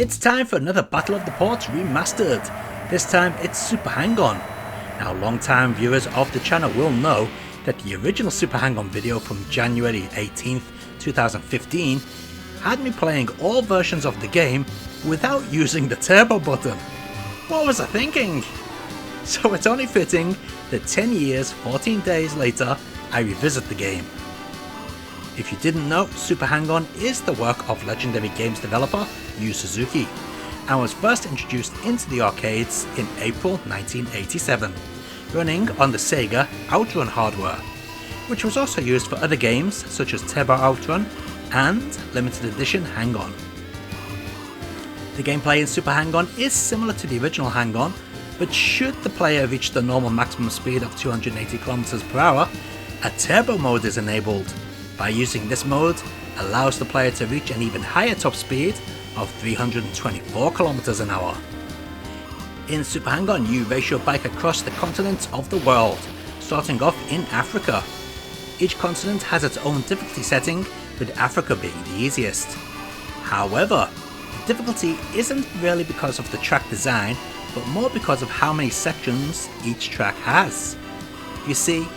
It's time for another Battle of the Ports Remastered. This time it's Super Hang-On. Now long-time viewers of the channel will know that the original Super Hang-On video from January 18th, 2015 had me playing all versions of the game without using the turbo button. What was I thinking? So it's only fitting that 10 years, 14 days later, I revisit the game. If you didn't know, Super Hang-On is the work of legendary games developer Yu Suzuki and was first introduced into the arcades in April 1987, running on the Sega Outrun hardware, which was also used for other games such as Turbo Outrun and limited edition Hang-On. The gameplay in Super Hang-On is similar to the original Hang-On, but should the player reach the normal maximum speed of 280 km per hour, a turbo mode is enabled. By using this mode, allows the player to reach an even higher top speed of 324 km an hour. In Super Hang-On, you race your bike across the continents of the world, starting off in Africa. Each continent has its own difficulty setting, with Africa being the easiest. However, the difficulty isn't really because of the track design, but more because of how many sections each track has. You see,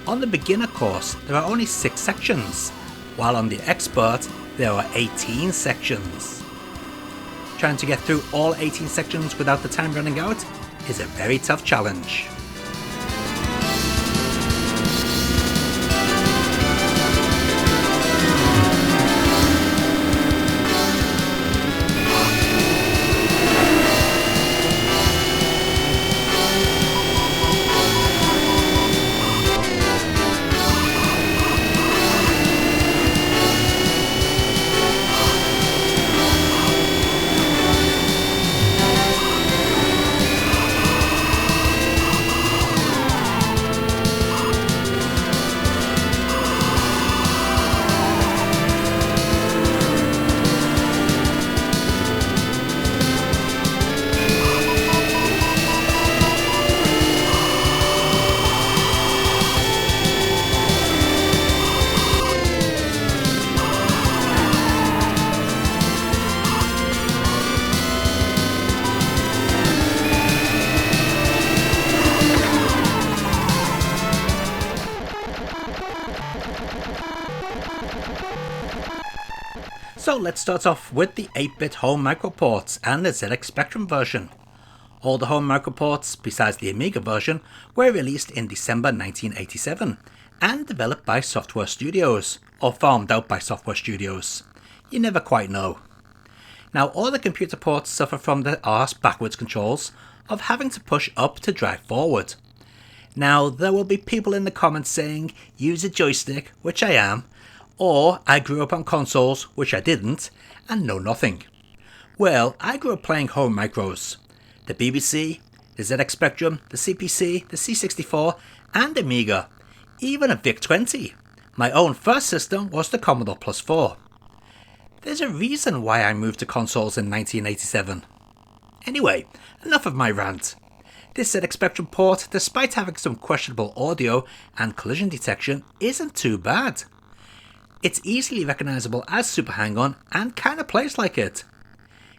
on the beginner course there are only 6 sections, while on the expert there are 18 sections. Trying to get through all 18 sections without the time running out is a very tough challenge. So let's start off with the 8-bit home microports and the ZX Spectrum version. All the home microports, besides the Amiga version, were released in December 1987 and developed by Software Studios, or farmed out by Software Studios. You never quite know. Now all the computer ports suffer from the arse backwards controls of having to push up to drive forward. Now there will be people in the comments saying, use a joystick, which I am, or I grew up on consoles, which I didn't, and know nothing. Well, I grew up playing home micros. The BBC, the ZX Spectrum, the CPC, the C64, and Amiga, even a VIC-20. My own first system was the Commodore Plus 4. There's a reason why I moved to consoles in 1987. Anyway, enough of my rant. This ZX Spectrum port, despite having some questionable audio and collision detection, isn't too bad. It's easily recognisable as Super Hang-On and kinda plays like it.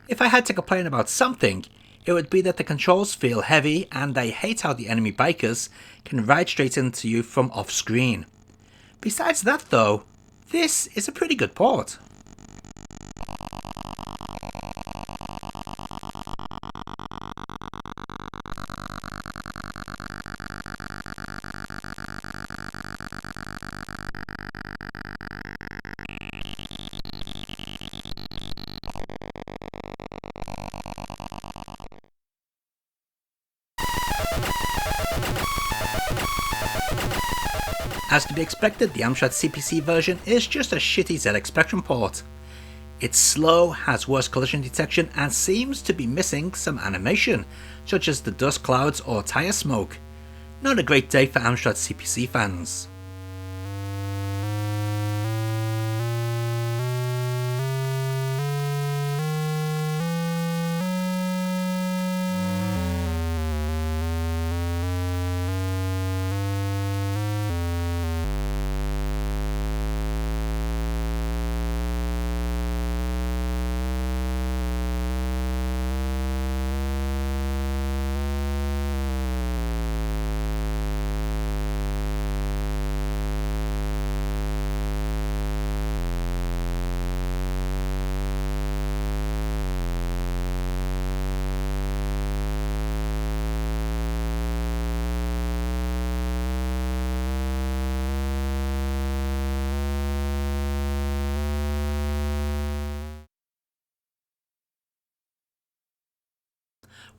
If I had to complain about something, it would be that the controls feel heavy and I hate how the enemy bikers can ride straight into you from off screen. Besides that though, this is a pretty good port. As to be expected, the Amstrad CPC version is just a shitty ZX Spectrum port. It's slow, has worse collision detection, and seems to be missing some animation, such as the dust clouds or tyre smoke. Not a great day for Amstrad CPC fans.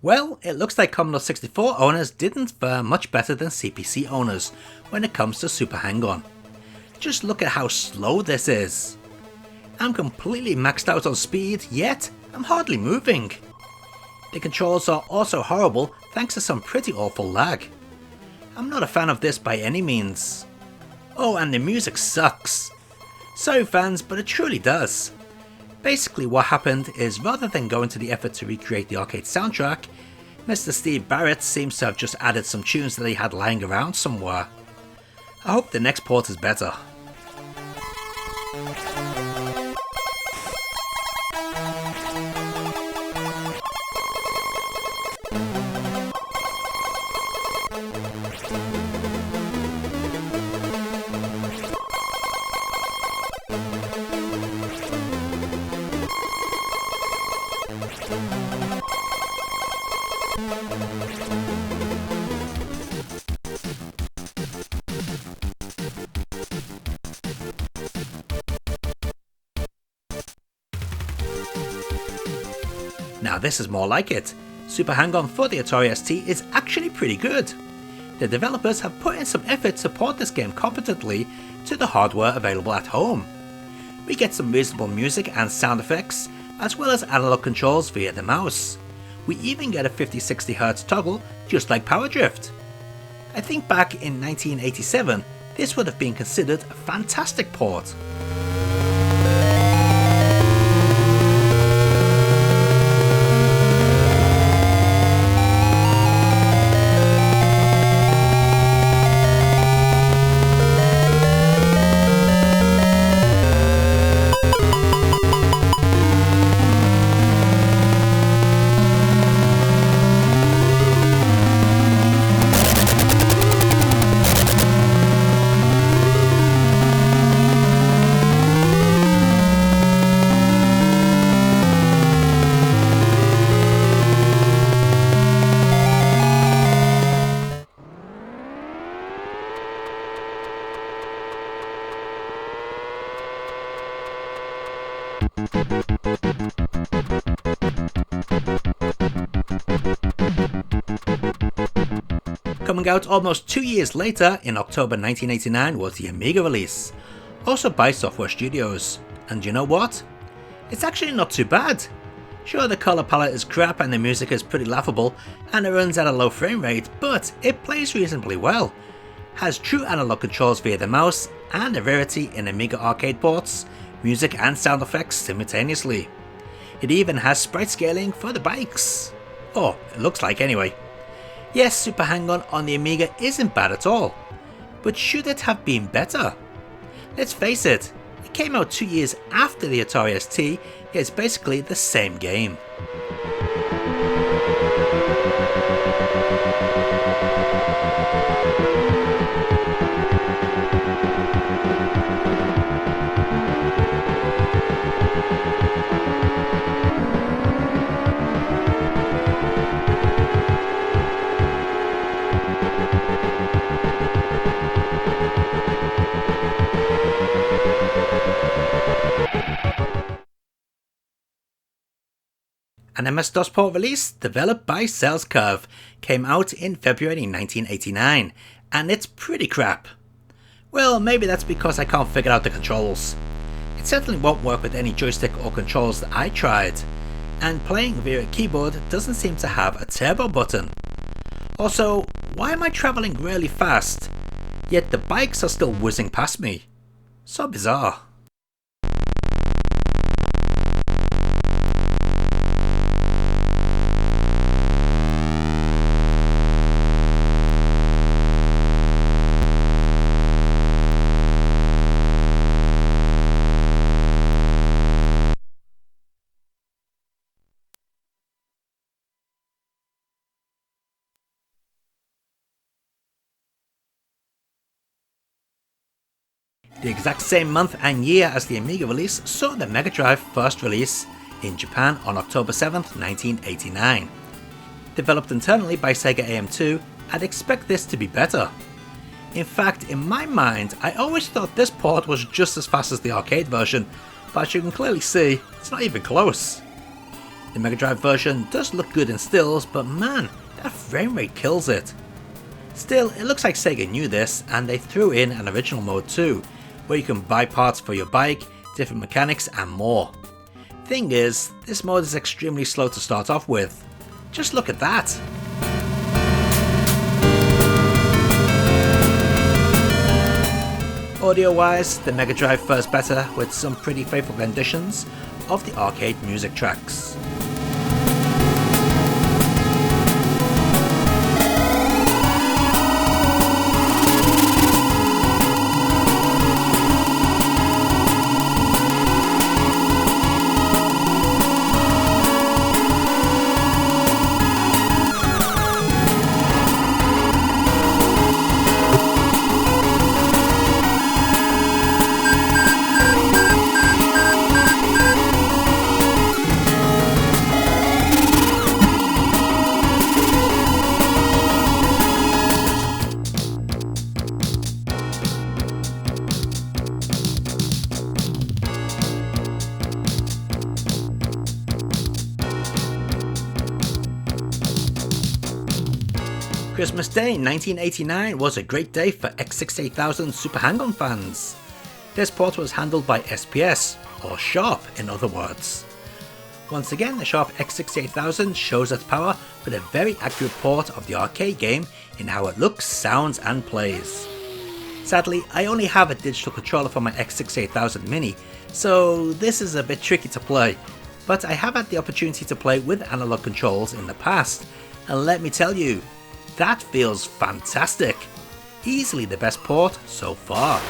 Well, it looks like Commodore 64 owners didn't fare much better than CPC owners when it comes to Super Hang-On. Just look at how slow this is. I'm completely maxed out on speed, yet I'm hardly moving. The controls are also horrible thanks to some pretty awful lag. I'm not a fan of this by any means. Oh, and the music sucks. Sorry fans, but it truly does. Basically what happened is rather than going to the effort to recreate the arcade soundtrack, Mr. Steve Barrett seems to have just added some tunes that he had lying around somewhere. I hope the next port is better. Now this is more like it. Super Hang-On for the Atari ST is actually pretty good. The developers have put in some effort to port this game competently to the hardware available at home. We get some reasonable music and sound effects, as well as analog controls via the mouse. We even get a 50-60Hz toggle, just like Power Drift. I think back in 1987, this would have been considered a fantastic port. Coming out almost 2 years later, in October 1989, was the Amiga release, also by Software Studios. And you know what? It's actually not too bad. Sure, the colour palette is crap and the music is pretty laughable and it runs at a low frame rate, but it plays reasonably well, has true analog controls via the mouse and a rarity in Amiga arcade ports, music and sound effects simultaneously. It even has sprite scaling for the bikes. Oh, it looks like anyway. Yes, Super Hang-On on the Amiga isn't bad at all, but should it have been better? Let's face it, it came out 2 years after the Atari ST, it's basically the same game. An MS-DOS port release developed by Sales Curve came out in February 1989, and it's pretty crap. Well, maybe that's because I can't figure out the controls. It certainly won't work with any joystick or controls that I tried, and playing via a keyboard doesn't seem to have a turbo button. Also, why am I travelling really fast, yet the bikes are still whizzing past me? So bizarre. The exact same month and year as the Amiga release saw the Mega Drive first release in Japan on October 7th, 1989. Developed internally by Sega AM2, I'd expect this to be better. In fact, in my mind, I always thought this port was just as fast as the arcade version, but as you can clearly see, it's not even close. The Mega Drive version does look good in stills, but man, that frame rate kills it. Still, it looks like Sega knew this, and they threw in an original mode too, where you can buy parts for your bike, different mechanics and more. Thing is, this mode is extremely slow to start off with. Just look at that! Audio wise, the Mega Drive fares better with some pretty faithful renditions of the arcade music tracks. Christmas Day 1989 was a great day for X68000 Super Hang-On fans. This port was handled by SPS, or Sharp in other words. Once again, the Sharp X68000 shows its power with a very accurate port of the arcade game in how it looks, sounds and plays. Sadly, I only have a digital controller for my X68000 Mini, so this is a bit tricky to play, but I have had the opportunity to play with analog controls in the past, and let me tell you, that feels fantastic. Easily the best port so far.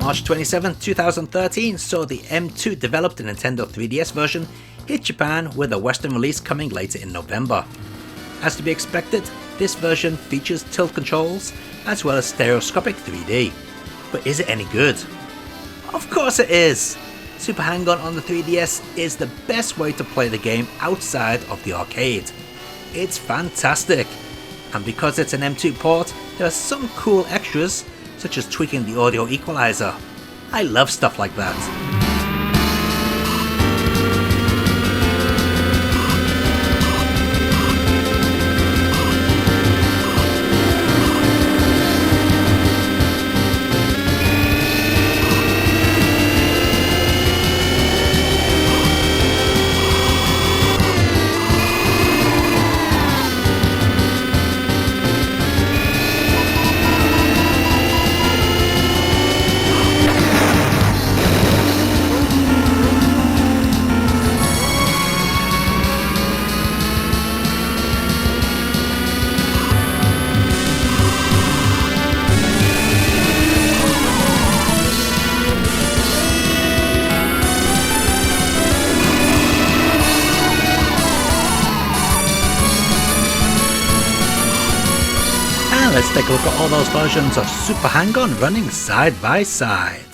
March 27, 2013 saw the M2 developed Nintendo 3DS version hit Japan with a Western release coming later in November. As to be expected, this version features tilt controls as well as stereoscopic 3D. But is it any good? Of course it is! Super Hang-On on the 3DS is the best way to play the game outside of the arcade. It's fantastic! And because it's an M2 port, there are some cool extras such as tweaking the audio equalizer. I love stuff like that. Let's take a look at all those versions of Super Hang-On running side by side.